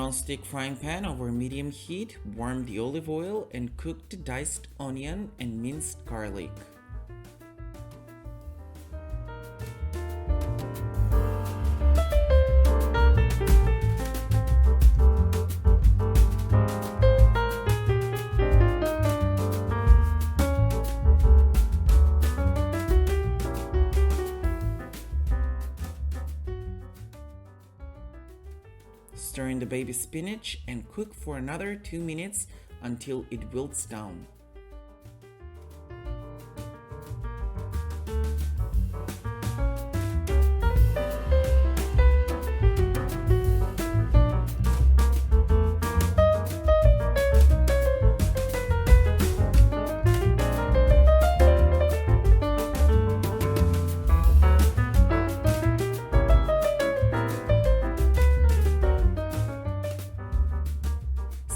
non-stick frying pan over medium heat, warm the olive oil and cook the diced onion and minced garlic. Stir in the baby spinach and cook for another 2 minutes until it wilts down.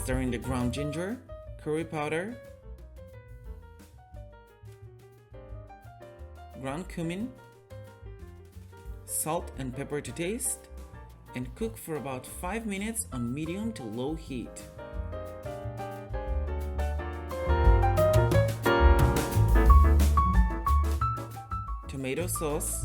Stir in the ground ginger, curry powder, ground cumin, salt and pepper to taste, and cook for about 5 minutes on medium to low heat. Tomato sauce,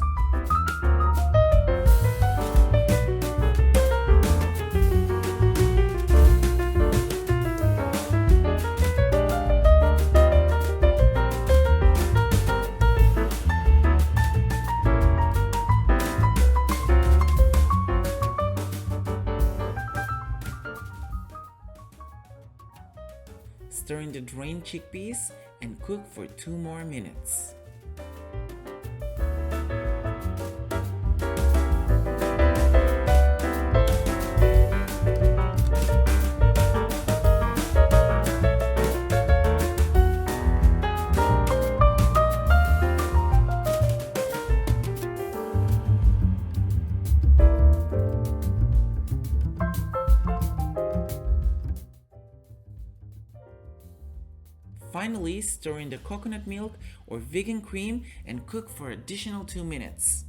stir in the drained chickpeas and cook for 2 more minutes. Finally, stir in the coconut milk or vegan cream and cook for additional 2 minutes.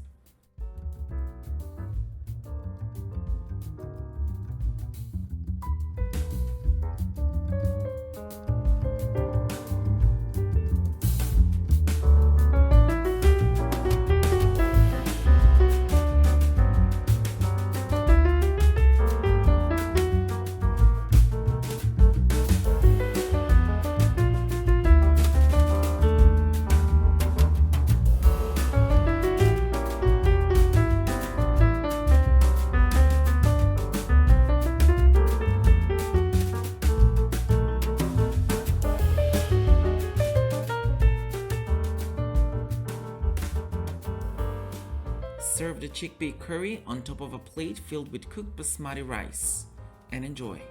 Serve the chickpea curry on top of a plate filled with cooked basmati rice and enjoy.